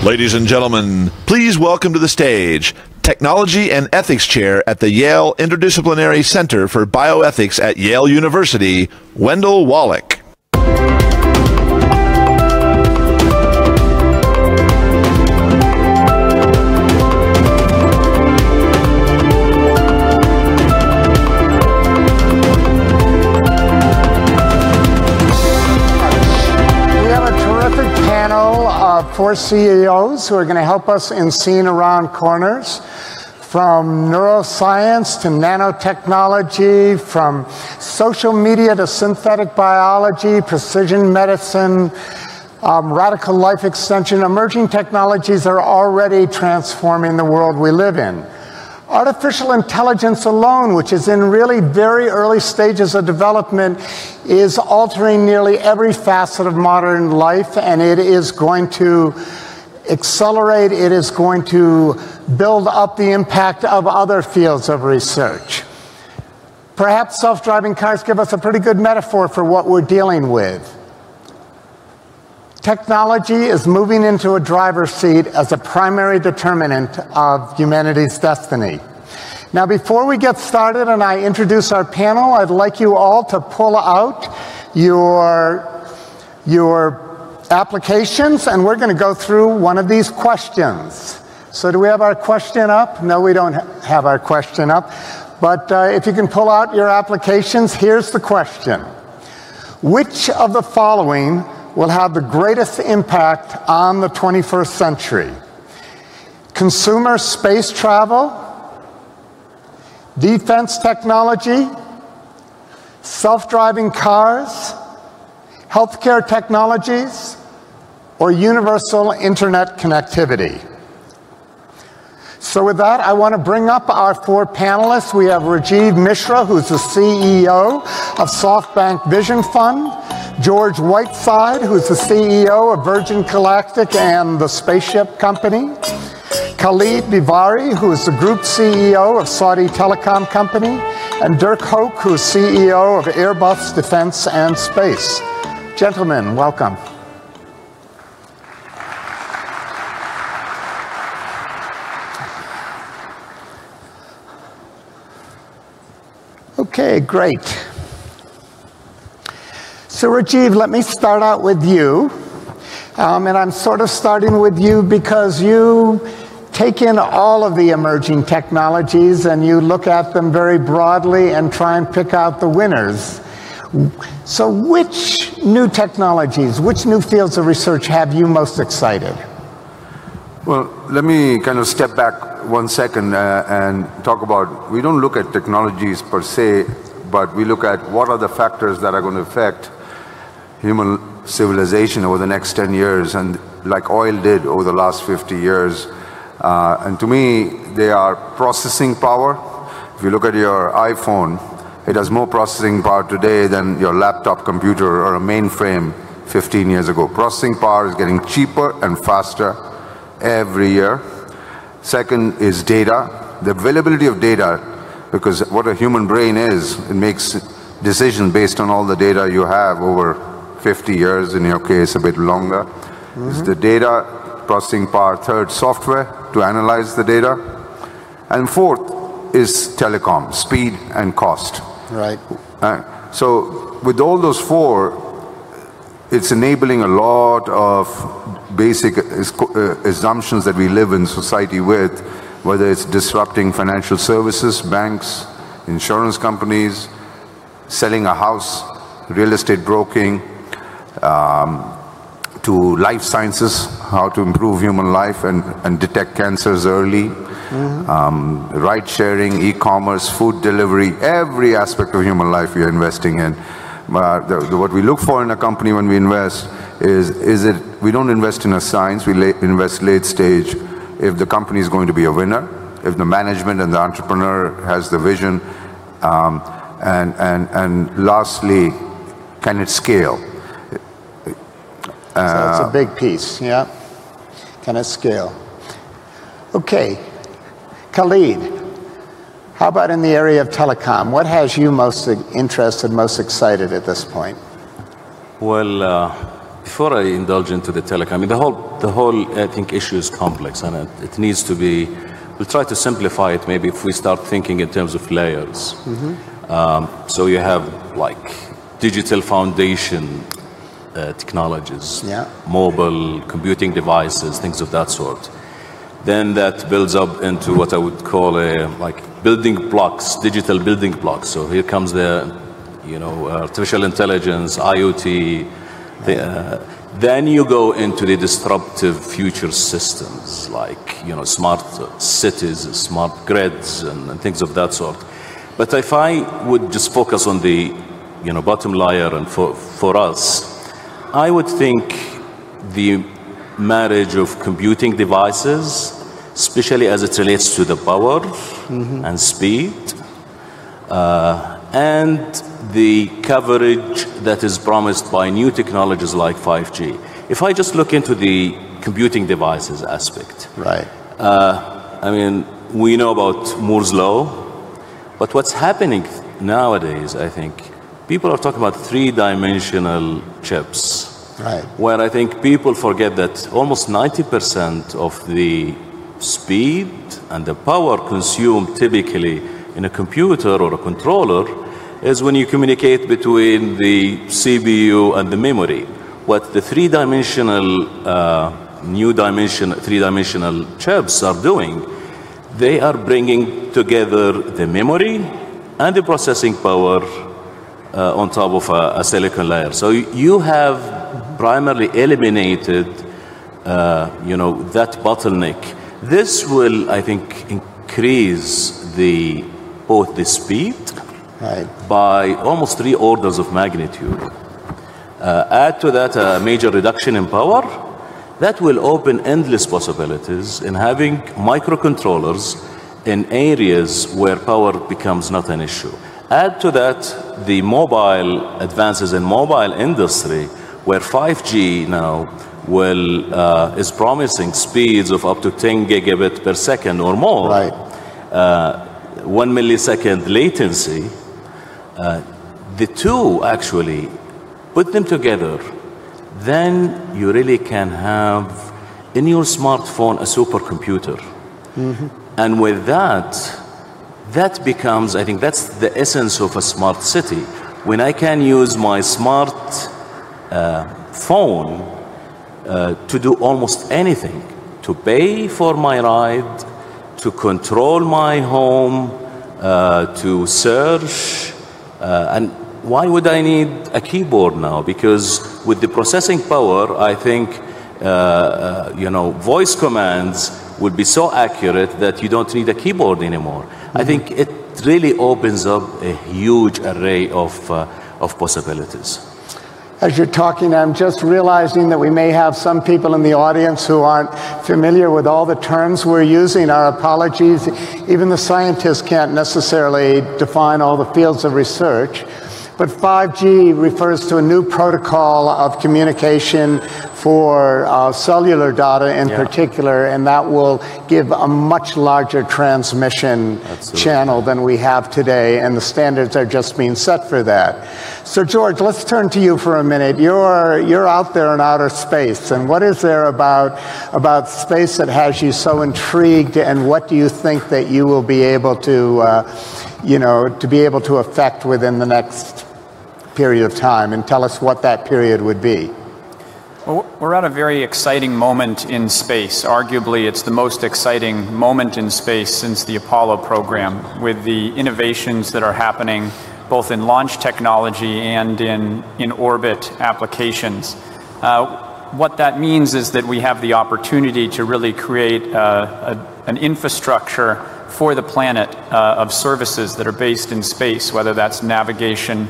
Ladies and gentlemen, please welcome to the stage Technology and Ethics Chair at the Yale Interdisciplinary Center for Bioethics at Yale University, Wendell Wallach. Four CEOs who are going to help us in seeing around corners, from neuroscience to nanotechnology, from social media to synthetic biology, precision medicine, radical life extension. Emerging technologies are already transforming the world we live in. Artificial intelligence alone, which is in really very early stages of development, is altering nearly every facet of modern life, and it is going to accelerate, it is going to build up the impact of other fields of research. Perhaps self-driving cars give us a pretty good metaphor for what we're dealing with. Technology is moving into a driver's seat as a primary determinant of humanity's destiny. Now, before we get started and I introduce our panel, I'd like you all to pull out your applications, and we're going to go through one of these questions. So do we have our question up? No, we don't have our question up. But if you can pull out your applications, here's the question. Which of the following will have the greatest impact on the 21st century? Consumer space travel, defense technology, self-driving cars, healthcare technologies, or universal internet connectivity? So with that, I want to bring up our four panelists. We have Rajiv Mishra, who's the CEO of SoftBank Vision Fund, George Whiteside, who's the CEO of Virgin Galactic and the Spaceship Company, Khalid Bivari, who is the Group CEO of Saudi Telecom Company, and Dirk Hoek, who's CEO of Airbus Defense and Space. Gentlemen, welcome. Okay, great. So Rajiv, let me start out with you. And I'm sort of starting with you because you take in all of the emerging technologies and you look at them very broadly and try and pick out the winners. So which new technologies, which new fields of research have you most excited? Well, let me kind of step back 1 second and talk about, we don't look at technologies per se, but we look at what are the factors that are going to affect human civilization over the next 10 years, and like oil did over the last 50 years. And to me, they are processing power. If you look at your iPhone, it has more processing power today than your laptop computer or a mainframe 15 years ago. Processing power is getting cheaper and faster every year. Second is data, the availability of data, because what a human brain is, it makes decisions based on all the data you have over 50 years, in your case a bit longer. It's the data, processing power. Third, software to analyze the data. And fourth is telecom, speed and cost. Right. So with all those four, it's enabling a lot of basic assumptions that we live in society with, whether it's disrupting financial services, banks, insurance companies, selling a house, real estate broking, to life sciences, how to improve human life and detect cancers early, ride sharing, e-commerce, food delivery, every aspect of human life we are investing in. What we look for in a company when we invest is that we don't invest in a science, we invest late stage. If the company is going to be a winner, if the management and the entrepreneur has the vision, and lastly, can it scale? So that's a big piece, yeah. Can it scale? Okay, Khalid, how about in the area of telecom? What has you most interested, most excited at this point? Well, before I indulge into the telecom, I mean, the whole I think issue is complex, and it needs to be. We'll try to simplify it. Maybe if we start thinking in terms of layers. So you have like digital foundation technologies, mobile computing devices, things of that sort. Then that builds up into what I would call like building blocks, digital building blocks. So here comes the, artificial intelligence, IoT. Then you go into the disruptive future systems, like smart cities, smart grids, and things of that sort. But if I would just focus on the bottom layer, and for us, I would think the marriage of computing devices, especially as it relates to the power and speed, and the coverage that is promised by new technologies like 5G. If I just look into the computing devices aspect, right? I mean, we know about Moore's law, but what's happening nowadays, I think, people are talking about three-dimensional chips. Right. Where I think people forget that almost 90% of the speed and the power consumed typically in a computer or a controller is when you communicate between the CPU and the memory. What the three-dimensional three-dimensional chips are doing, they are bringing together the memory and the processing power on top of a silicon layer. So you have primarily eliminated, that bottleneck. This will, I think, increase both the speed by almost 3 orders of magnitude. Add to that a major reduction in power. That will open endless possibilities in having microcontrollers in areas where power becomes not an issue. Add to that the mobile advances in mobile industry, where 5G now is promising speeds of up to 10 gigabit per second or more. Right. 1 millisecond latency. The two actually, put them together, then you really can have in your smartphone a supercomputer. And with that becomes, I think that's the essence of a smart city. When I can use my smart phone to do almost anything, to pay for my ride, to control my home, to search, and why would I need a keyboard now? Because with the processing power, I think voice commands will be so accurate that you don't need a keyboard anymore. I think it really opens up a huge array of possibilities. As you're talking, I'm just realizing that we may have some people in the audience who aren't familiar with all the terms we're using. Our apologies. Even the scientists can't necessarily define all the fields of research. But 5G refers to a new protocol of communication for cellular data in particular, and that will give a much larger transmission channel than we have today, and the standards are just being set for that. So George, let's turn to you for a minute. You're out there in outer space, and what is there about space that has you so intrigued, and what do you think that you will be able to affect within the next period of time, and tell us what that period would be? Well, we're at a very exciting moment in space. Arguably, it's the most exciting moment in space since the Apollo program, with the innovations that are happening both in launch technology and in orbit applications. What that means is that we have the opportunity to really create an infrastructure for the planet of services that are based in space, whether that's navigation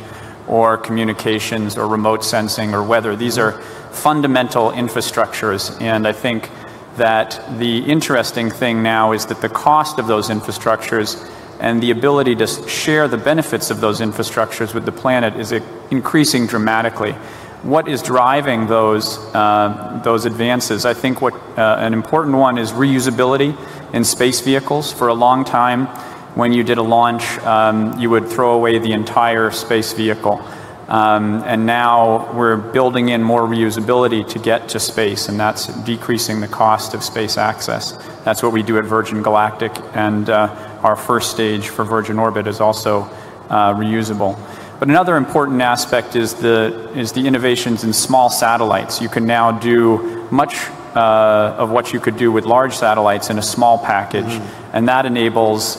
or communications or remote sensing or weather. These are fundamental infrastructures, and I think that the interesting thing now is that the cost of those infrastructures and the ability to share the benefits of those infrastructures with the planet is increasing dramatically. What is driving those advances? I think an important one is reusability in space vehicles. For a long time, when you did a launch, you would throw away the entire space vehicle. And now we're building in more reusability to get to space, and that's decreasing the cost of space access. That's what we do at Virgin Galactic, and our first stage for Virgin Orbit is also reusable. But another important aspect is the innovations in small satellites. You can now do much of what you could do with large satellites in a small package, and that enables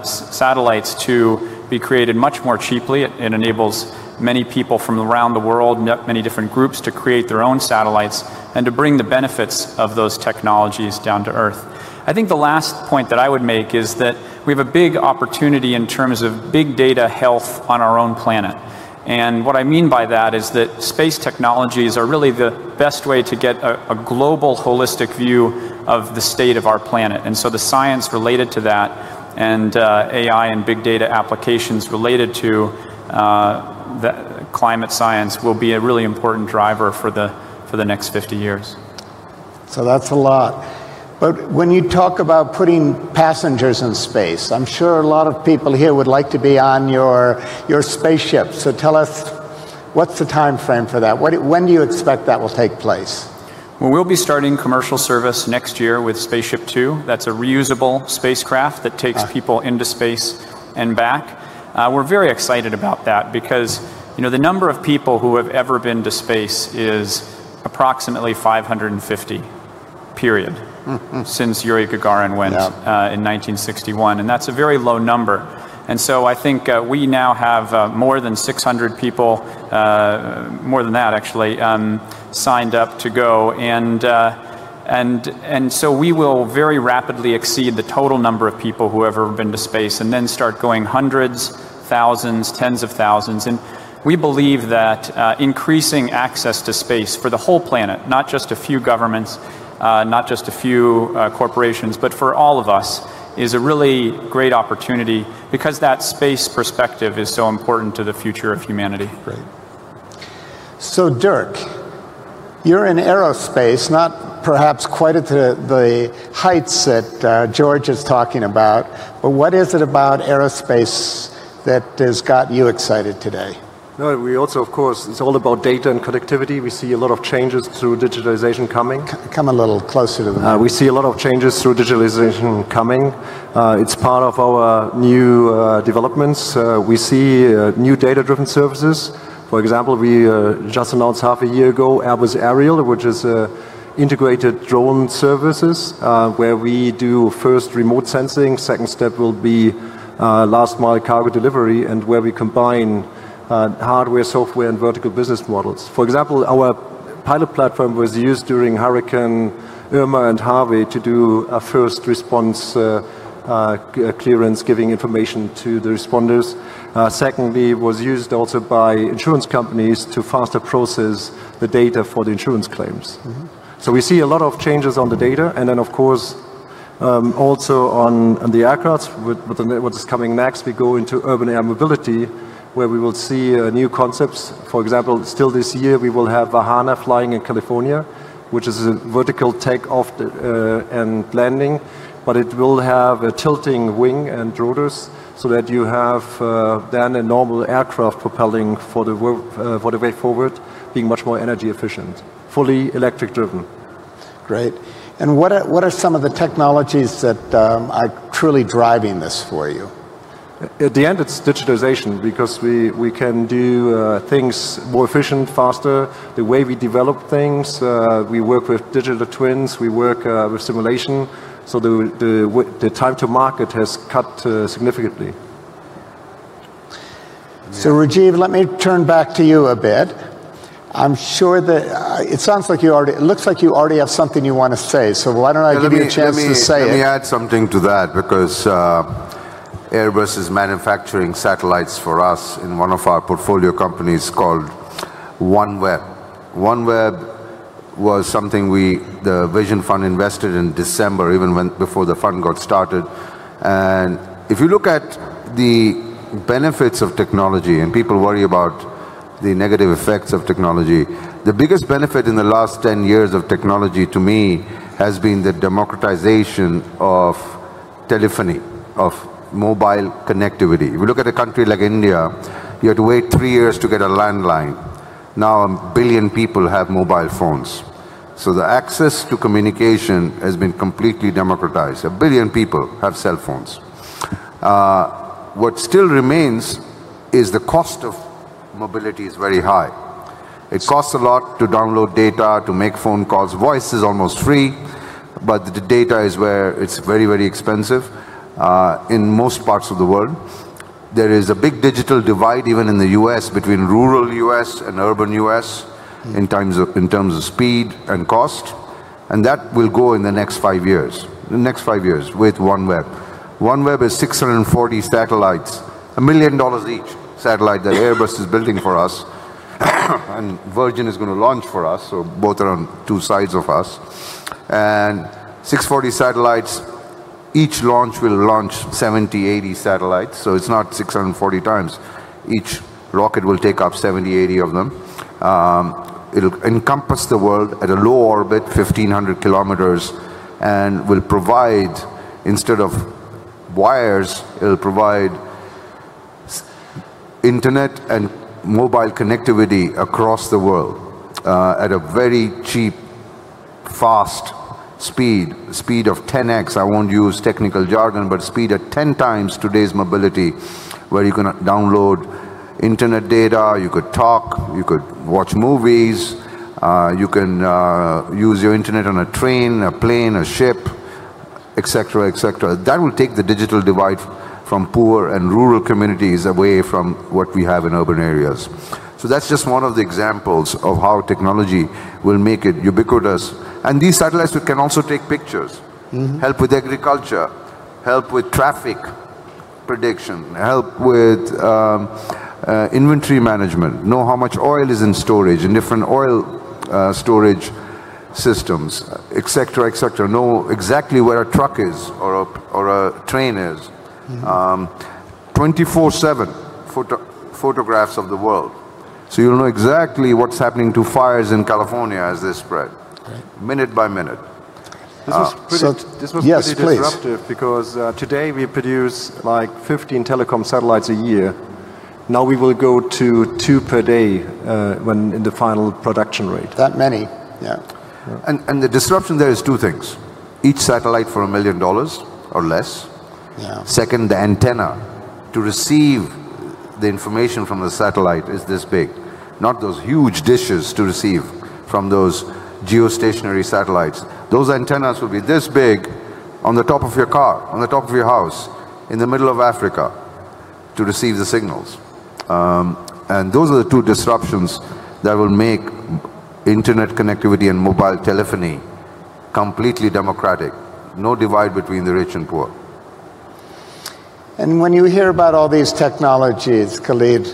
satellites to be created much more cheaply. It enables many people from around the world, many different groups, to create their own satellites and to bring the benefits of those technologies down to Earth. I think the last point that I would make is that we have a big opportunity in terms of big data health on our own planet. And what I mean by that is that space technologies are really the best way to get a global, holistic view of the state of our planet. And so the science related to that and AI and big data applications related to the climate science will be a really important driver for the next 50 years. So that's a lot. But when you talk about putting passengers in space, I'm sure a lot of people here would like to be on your spaceship. So tell us, what's the time frame for that? When do you expect that will take place? Well, we'll be starting commercial service next year with Spaceship Two. That's a reusable spacecraft that takes people into space and back. We're very excited about that because, you know, the number of people who have ever been to space is approximately 550, period, since Yuri Gagarin went in 1961, and that's a very low number. And so I think we now have more than 600 people, more than that actually, signed up to go, and so we will very rapidly exceed the total number of people who have ever been to space, and then start going hundreds, thousands, tens of thousands. And we believe that increasing access to space for the whole planet, not just a few governments, not just a few corporations, but for all of us, is a really great opportunity because that space perspective is so important to the future of humanity. Great. So Dirk, you're in aerospace, not perhaps quite at the heights that George is talking about, but what is it about aerospace that has got you excited today? No, we also, of course, it's all about data and connectivity. We see a lot of changes through digitalization coming. Come a little closer to the mic. We see a lot of changes through digitalization coming. It's part of our new developments. We see new data-driven services. For example, we just announced half a year ago Airbus Aerial, which is integrated drone services, where we do first remote sensing. Second step will be last mile cargo delivery, and where we combine hardware, software, and vertical business models. For example, our pilot platform was used during Hurricane Irma and Harvey to do a first response clearance, giving information to the responders. Secondly, was used also by insurance companies to faster process the data for the insurance claims. So we see a lot of changes on the data, and then of course also on the aircraft, what is coming next, we go into urban air mobility, where we will see new concepts. For example, still this year we will have Vahana flying in California, which is a vertical takeoff and landing, but it will have a tilting wing and rotors, so that you have then a normal aircraft propelling for the way forward, being much more energy efficient, fully electric driven. Great. And what are some of the technologies that are truly driving this for you? At the end, it's digitization, because we can do things more efficient, faster. The way we develop things, we work with digital twins, we work with simulation, so the time to market has cut significantly. So Rajiv, let me turn back to you a bit. I'm sure that it sounds like it looks like you already have something you want to say, so why don't I give you a chance to say it? Let me add something to that, because Airbus is manufacturing satellites for us in one of our portfolio companies called OneWeb. OneWeb was something the Vision Fund invested in December, even before the fund got started. And if you look at the benefits of technology, and people worry about the negative effects of technology, the biggest benefit in the last 10 years of technology to me has been the democratization of telephony, of mobile connectivity. If you look at a country like India, You had to wait 3 years to get a landline. Now 1 billion people have mobile phones. So the access to communication has been completely democratized. 1 billion people have cell phones. What still remains is the cost of mobility is very high. It costs a lot to download data, to make phone calls. Voice is almost free, but the data is where it's very, very expensive in most parts of the world. There is a big digital divide even in the US between rural US and urban US in terms of speed and cost, and that will go in the next 5 years. The next 5 years with OneWeb. OneWeb is 640 satellites, $1 million each satellite that Airbus is building for us, and Virgin is going to launch for us, so both are on two sides of us. And 640 satellites, each launch will launch 70, 80 satellites, so it's not 640 times. Each rocket will take up 70, 80 of them. It'll encompass the world at a low orbit, 1,500 kilometers, and will provide, instead of wires, it'll provide internet and mobile connectivity across the world at a very cheap, fast speed of 10x. I won't use technical jargon, but speed at 10 times today's mobility, where you can download internet data, you could talk, you could watch movies, you can use your internet on a train, a plane, a ship, etc., etc. That will take the digital divide from poor and rural communities away from what we have in urban areas. So that's just one of the examples of how technology will make it ubiquitous. And these satellites can also take pictures, help with agriculture, help with traffic prediction, help with inventory management, know how much oil is in storage, in different oil storage systems, etc., etc. Know exactly where a truck is or a train is. 24/7 photographs of the world. So you'll know exactly what's happening to fires in California as they spread, minute by minute. This was pretty disruptive because today we produce like 15 telecom satellites a year. Now we will go to 2 per day when in the final production rate. That many, yeah. And the disruption there is two things. Each satellite for $1 million or less. Yeah. Second, the antenna to receive the information from the satellite is this big. Not those huge dishes to receive from those geostationary satellites. Those antennas will be this big on the top of your car, on the top of your house, in the middle of Africa to receive the signals. And those are the two disruptions that will make internet connectivity and mobile telephony completely democratic. No divide between the rich and poor. And when you hear about all these technologies, Khalid,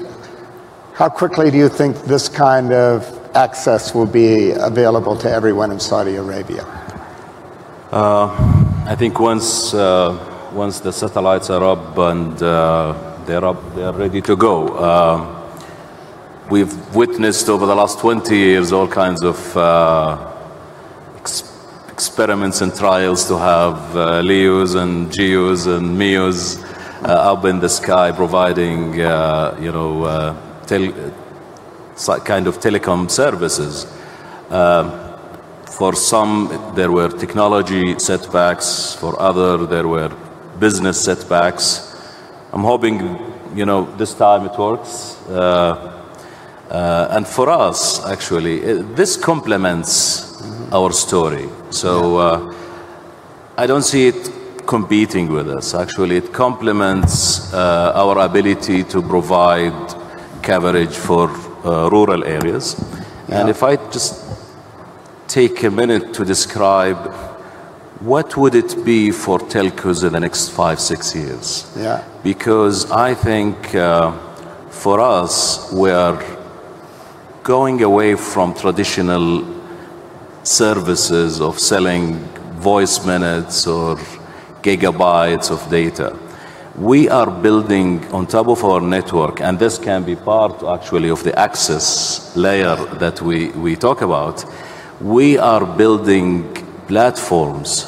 how quickly do you think this kind of access will be available to everyone in Saudi Arabia? I think once the satellites are up and they are ready to go. We've witnessed over the last 20 years all kinds of experiments and trials to have LEOs and GEOs and MEOs up in the sky, providing kind of telecom services. For some, there were technology setbacks. For other, there were business setbacks. I'm hoping, this time it works. And for us, actually, this complements our story. So I don't see it competing with us. Actually, it complements our ability to provide coverage for rural areas. Yeah. And if I just take a minute to describe what would it be for telcos in the next 5-6 years? Yeah. Because I think for us, we are going away from traditional services of selling voice minutes or gigabytes of data. We are building on top of our network, and this can be part actually of the access layer that we talk about. We are building platforms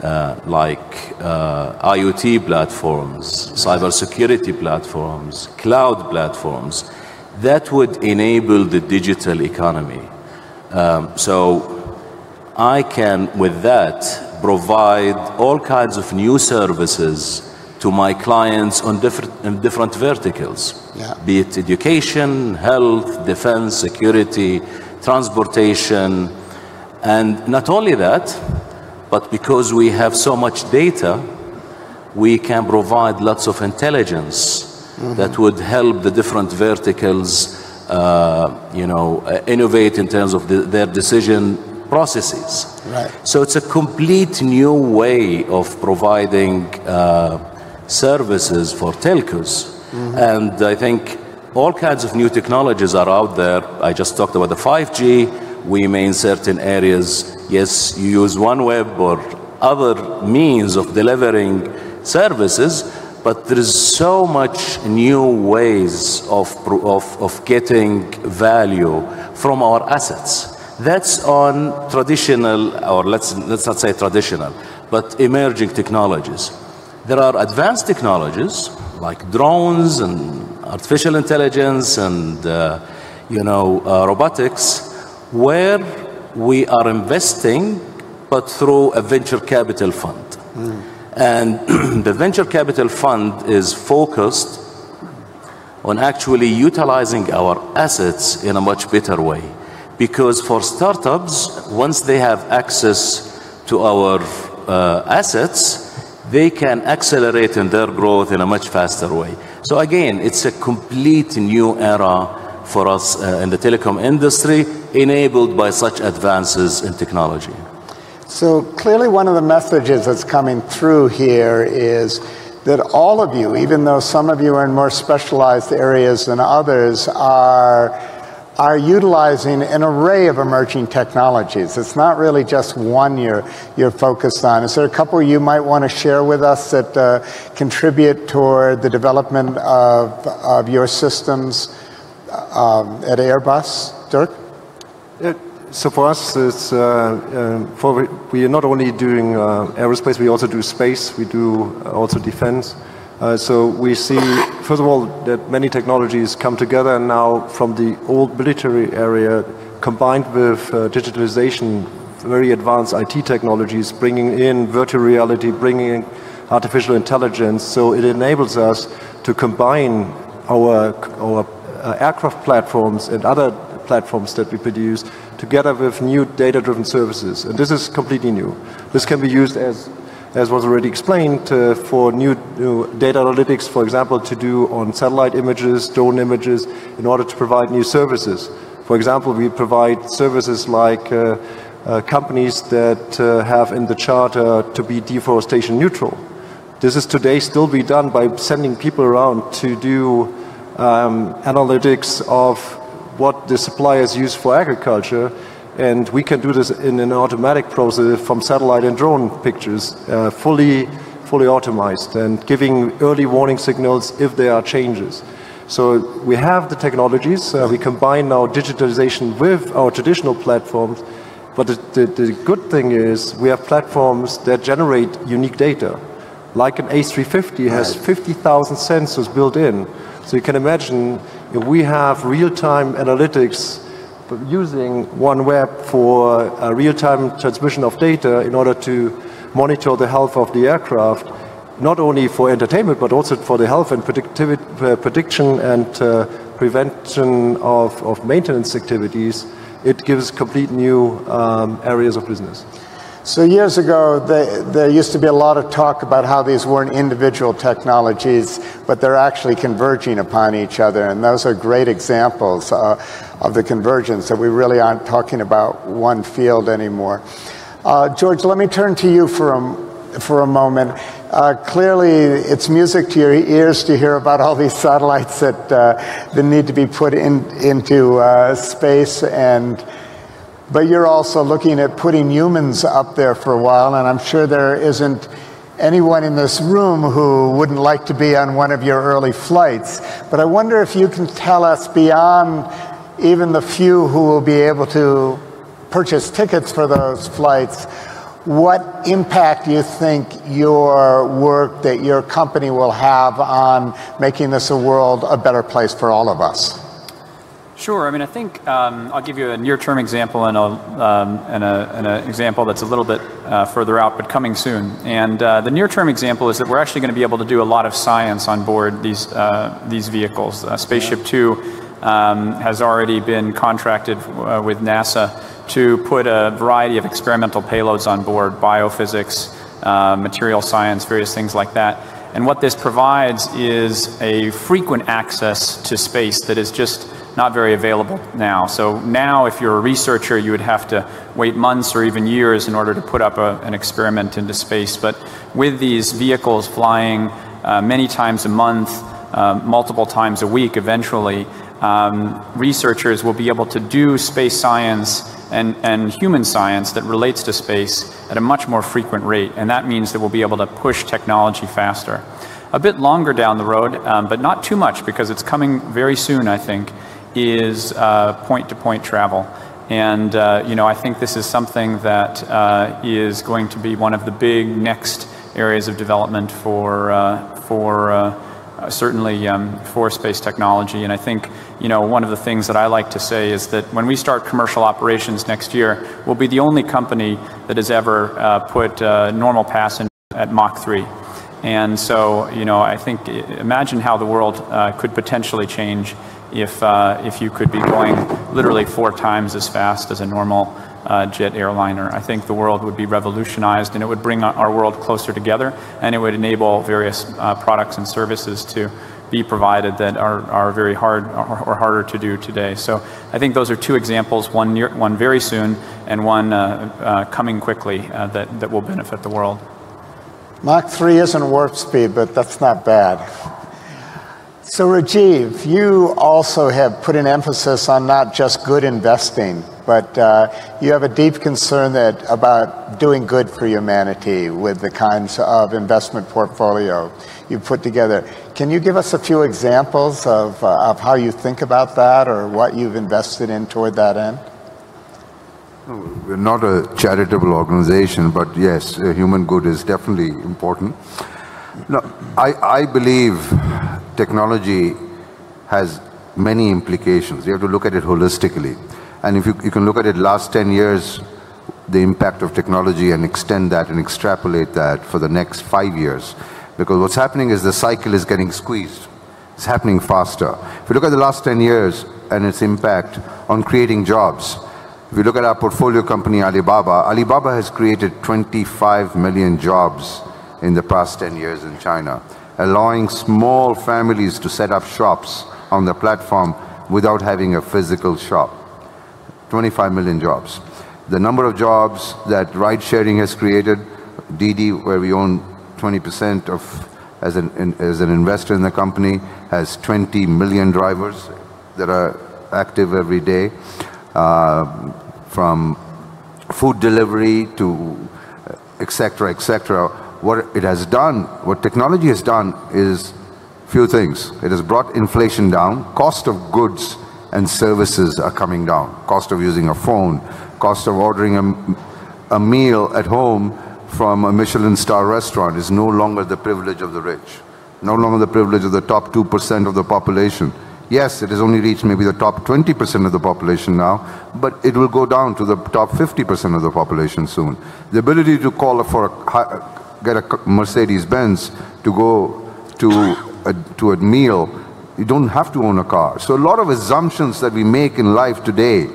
like IoT platforms, cybersecurity platforms, cloud platforms, that would enable the digital economy. So I can, with that, provide all kinds of new services to my clients on different verticals, be it education, health, defense, security, transportation, and not only that, but because we have so much data, we can provide lots of intelligence that would help the different verticals, innovate in terms of their decision processes. Right. So it's a complete new way of providing services for telcos. And I think all kinds of new technologies are out there. I just talked about the 5G. We may in certain areas, yes, you use OneWeb or other means of delivering services, but there is so much new ways of getting value from our assets. That's on traditional, or let's not say traditional, but emerging technologies. There are advanced technologies like drones and artificial intelligence and robotics, where we are investing, but through a venture capital fund. And the venture capital fund is focused on actually utilizing our assets in a much better way. Because for startups, once they have access to our assets, they can accelerate in their growth in a much faster way. So again, it's a complete new era for us in the telecom industry, enabled by such advances in technology. So clearly one of the messages that's coming through here is that all of you, even though some of you are in more specialized areas than others, are utilizing an array of emerging technologies. It's not really just one you're focused on. Is there a couple you might want to share with us that contribute toward the development of your systems at Airbus? Dirk? So for us, it's, we are not only doing aerospace, we also do space, we do also defense. So we see, first of all, that many technologies come together now from the old military area, combined with digitalization, very advanced IT technologies, bringing in virtual reality, bringing in artificial intelligence. So it enables us to combine our aircraft platforms and other platforms that we produce together with new data-driven services. And this is completely new. This can be used, as was already explained, for new data analytics, for example, to do on satellite images, drone images, in order to provide new services. For example, we provide services like companies that have in the charter to be deforestation neutral. This is today still be done by sending people around to do analytics of what the suppliers use for agriculture, and we can do this in an automatic process from satellite and drone pictures, fully optimized, and giving early warning signals if there are changes. So we have the technologies, we combine now digitalization with our traditional platforms, but the good thing is we have platforms that generate unique data. Like an A350 has 50,000 sensors built in. So you can imagine if we have real-time analytics using OneWeb for a real-time transmission of data in order to monitor the health of the aircraft, not only for entertainment, but also for the health and prediction and prevention of maintenance activities, it gives complete new areas of business. So years ago, there used to be a lot of talk about how these weren't individual technologies, but they're actually converging upon each other. And those are great examples of the convergence, that we really aren't talking about one field anymore. George, let me turn to you for a moment. Clearly, it's music to your ears to hear about all these satellites that need to be put into space, but you're also looking at putting humans up there for a while, and I'm sure there isn't anyone in this room who wouldn't like to be on one of your early flights. But I wonder if you can tell us, beyond even the few who will be able to purchase tickets for those flights, what impact do you think your work, that your company will have on making this a world a better place for all of us? Sure. I mean, I think I'll give you a near-term example and an example that's a little bit further out, but coming soon. And the near-term example is that we're actually going to be able to do a lot of science on board these vehicles. Spaceship Two has already been contracted with NASA to put a variety of experimental payloads on board, biophysics, material science, various things like that. And what this provides is a frequent access to space that is just not very available now. So now if you're a researcher, you would have to wait months or even years in order to put up an experiment into space. But with these vehicles flying many times a month, multiple times a week eventually, researchers will be able to do space science and human science that relates to space at a much more frequent rate. And that means that we'll be able to push technology faster. A bit longer down the road, but not too much because it's coming very soon, I think, is point-to-point travel. And I think this is something that is going to be one of the big next areas of development certainly for space technology. And I think one of the things that I like to say is that when we start commercial operations next year, we'll be the only company that has ever put normal passenger at Mach 3. And so I think imagine how the world could potentially change if you could be going literally 4 times as fast as a normal jet airliner. I think the world would be revolutionized, and it would bring our world closer together, and it would enable various products and services to be provided that are very hard or harder to do today. So I think those are 2 examples, one very soon and one coming quickly that will benefit the world. Mach 3 isn't warp speed, but that's not bad. So Rajiv, you also have put an emphasis on not just good investing, but you have a deep concern about doing good for humanity with the kinds of investment portfolio you put together. Can you give us a few examples of how you think about that or what you've invested in toward that end? We're not a charitable organization, but yes, human good is definitely important. No, I believe technology has many implications. You have to look at it holistically. And if you can look at it last 10 years, the impact of technology, and extend that and extrapolate that for the next 5 years. Because what's happening is the cycle is getting squeezed. It's happening faster. If you look at the last 10 years and its impact on creating jobs, if you look at our portfolio company, Alibaba has created 25 million jobs in the past 10 years in China, allowing small families to set up shops on the platform without having a physical shop. 25 million jobs. The number of jobs that ride sharing has created, Didi, where we own 20% of, as an investor in the company, has 20 million drivers that are active every day, from food delivery to et cetera, What it has done, what technology has done is few things. It has brought inflation down. Cost of goods and services are coming down. Cost of using a phone, cost of ordering a meal at home from a Michelin star restaurant is no longer the privilege of the rich, no longer the privilege of the top 2% of the population. Yes, it has only reached maybe the top 20% of the population now, but it will go down to the top 50% of the population soon. The ability to call for get a Mercedes-Benz to go to a meal, you don't have to own a car. So a lot of assumptions that we make in life today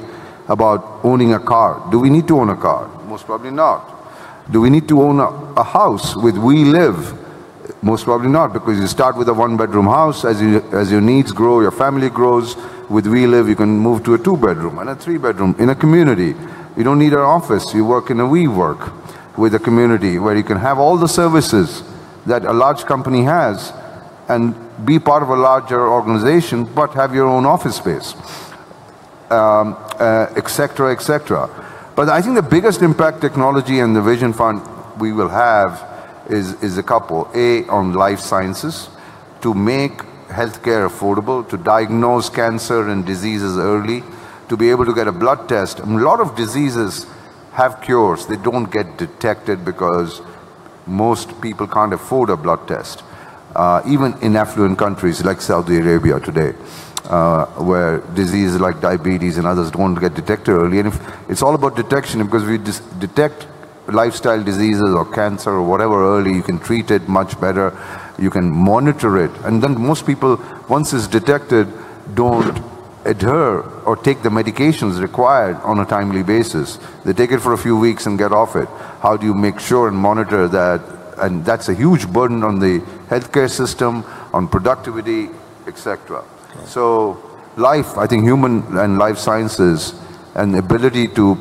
about owning a car. Do we need to own a car? Most probably not. Do we need to own a house with We Live? Most probably not, because you start with a 1-bedroom house. As your needs grow, your family grows. With We Live, you can move to a 2-bedroom and a 3-bedroom in a community. You don't need an office. You work in a WeWork with a community where you can have all the services that a large company has and be part of a larger organization, but have your own office space, et cetera. But I think the biggest impact technology and the Vision Fund we will have is a couple. A, on life sciences, to make healthcare affordable, to diagnose cancer and diseases early, to be able to get a blood test. A lot of diseases have cures. They don't get detected because most people can't afford a blood test. Even in affluent countries like Saudi Arabia today, where diseases like diabetes and others don't get detected early. And it's all about detection, because we detect lifestyle diseases or cancer or whatever early, you can treat it much better, you can monitor it. And then most people, once it's detected, don't adhere or take the medications required on a timely basis. They take it for a few weeks and get off it. How do you make sure and monitor that? And that's a huge burden on the healthcare system, on productivity, etc. So life, I think human and life sciences, and the ability to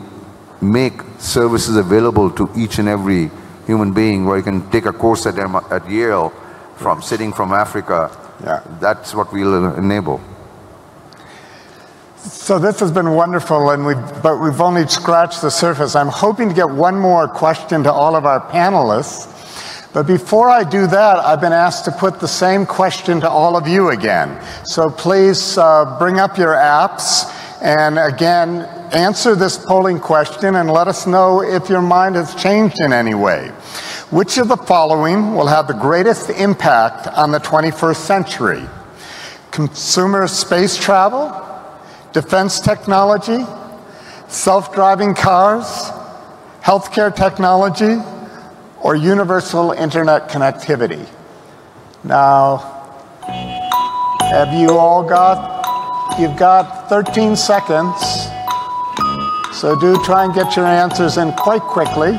make services available to each and every human being, where you can take a course at Yale sitting from Africa, that's what we'll enable. So this has been wonderful, but we've only scratched the surface. I'm hoping to get one more question to all of our panelists. But before I do that, I've been asked to put the same question to all of you again. So please bring up your apps and again, answer this polling question and let us know if your mind has changed in any way. Which of the following will have the greatest impact on the 21st century? Consumer space travel, defense technology, self-driving cars, healthcare technology, or universal internet connectivity? Now, have you all you've got 13 seconds, so do try and get your answers in quite quickly.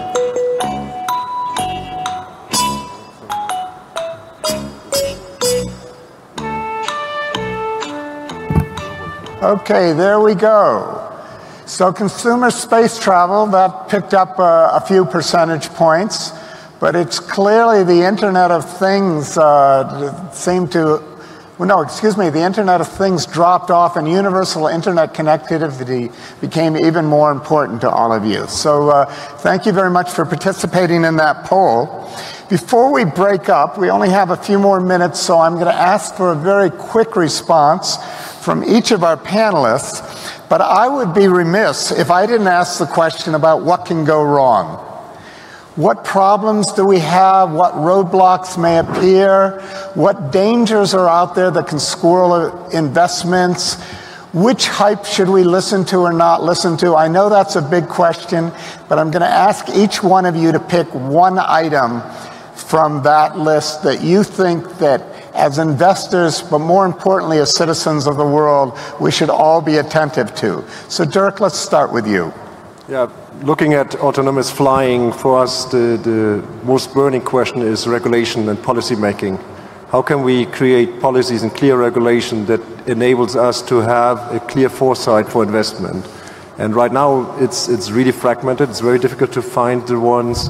Okay, there we go. So consumer space travel, that picked up a few percentage points. But it's clearly the Internet of Things the Internet of Things dropped off, and universal internet connectivity became even more important to all of you. So thank you very much for participating in that poll. Before we break up, we only have a few more minutes, so I'm going to ask for a very quick response from each of our panelists. But I would be remiss if I didn't ask the question about what can go wrong. What problems do we have? What roadblocks may appear? What dangers are out there that can squirrel investments? Which hype should we listen to or not listen to? I know that's a big question, but I'm going to ask each one of you to pick one item from that list that you think that as investors, but more importantly as citizens of the world, we should all be attentive to. So Dirk, let's start with you. Yeah, looking at autonomous flying, for us the most burning question is regulation and policy making. How can we create policies and clear regulation that enables us to have a clear foresight for investment? And right now it's really fragmented. It's very difficult to find the ones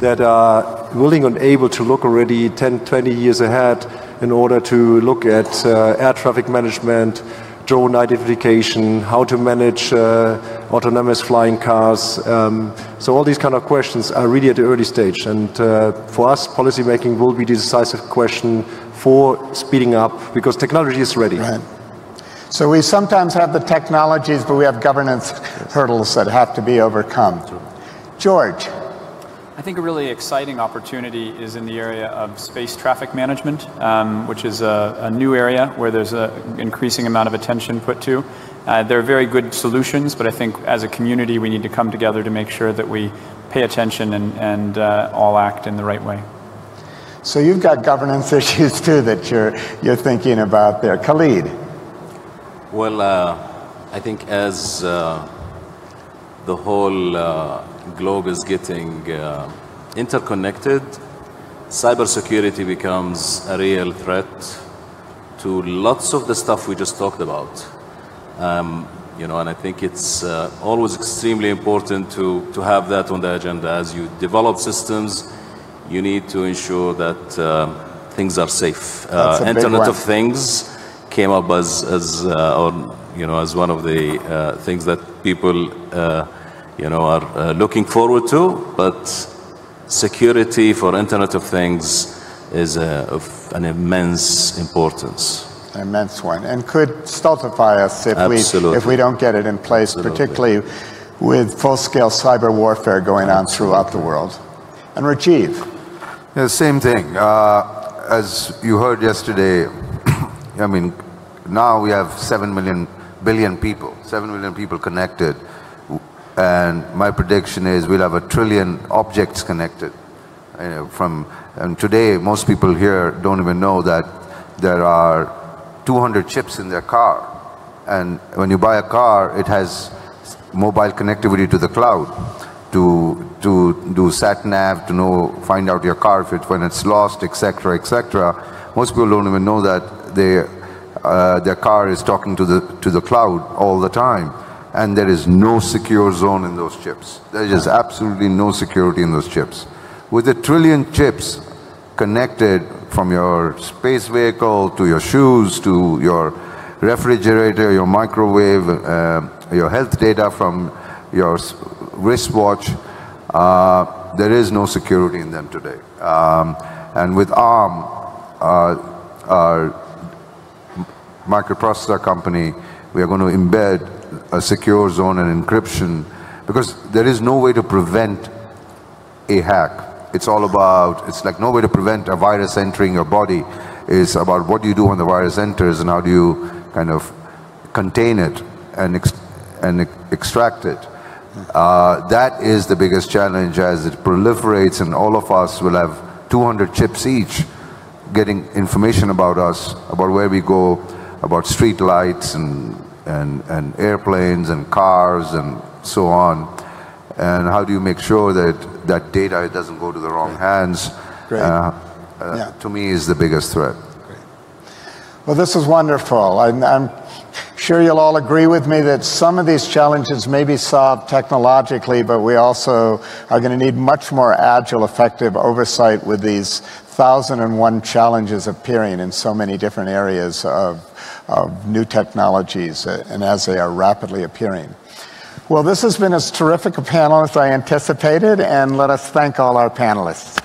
that are willing and able to look already 10, 20 years ahead in order to look at air traffic management, drone identification, how to manage autonomous flying cars. So all these kind of questions are really at the early stage. And for us, policy making will be the decisive question for speeding up, because technology is ready. Right. So we sometimes have the technologies, but we have governance hurdles that have to be overcome. George. I think a really exciting opportunity is in the area of space traffic management, which is a new area where there's an increasing amount of attention put to. There are very good solutions, but I think as a community we need to come together to make sure that we pay attention and all act in the right way. So you've got governance issues too that you're thinking about there. Khalid. Well, I think as the whole globe is getting interconnected, cybersecurity becomes a real threat to lots of the stuff we just talked about. And I think it's always extremely important to have that on the agenda. As you develop systems, you need to ensure that things are safe. Internet of Things came up as one of the things that people are looking forward to, but security for Internet of Things is of an immense importance. An immense one, and could stultify us if we don't get it in place, particularly with full-scale cyber warfare going on throughout the world. And Rajiv. Yeah, same thing. As you heard yesterday, I mean, now we have 7 billion people connected. And my prediction is we'll have 1 trillion objects connected. And today, most people here don't even know that there are 200 chips in their car. And when you buy a car, it has mobile connectivity to the cloud to do sat-nav, to find out your car when it's lost, etc., etc. Most people don't even know that their car is talking to the cloud all the time. And there is no secure zone in those chips. There is absolutely no security in those chips. With 1 trillion chips connected from your space vehicle to your shoes, to your refrigerator, your microwave, your health data from your wristwatch, there is no security in them today. And with ARM, our microprocessor company, we are going to embed a secure zone and encryption, because there is no way to prevent a hack. It's like no way to prevent a virus entering your body. It's about what do you do when the virus enters and how do you kind of contain it and extract it. That is the biggest challenge as it proliferates, and all of us will have 200 chips each getting information about us, about where we go, about street lights and airplanes and cars and so on. And how do you make sure that that data doesn't go to the wrong hands? To me is the biggest threat. Great. Well, this is wonderful. I'm sure you'll all agree with me that some of these challenges may be solved technologically, but we also are going to need much more agile, effective oversight with these 1,001 challenges appearing in so many different areas of new technologies, and as they are rapidly appearing. Well, this has been as terrific a panel as I anticipated, and let us thank all our panelists.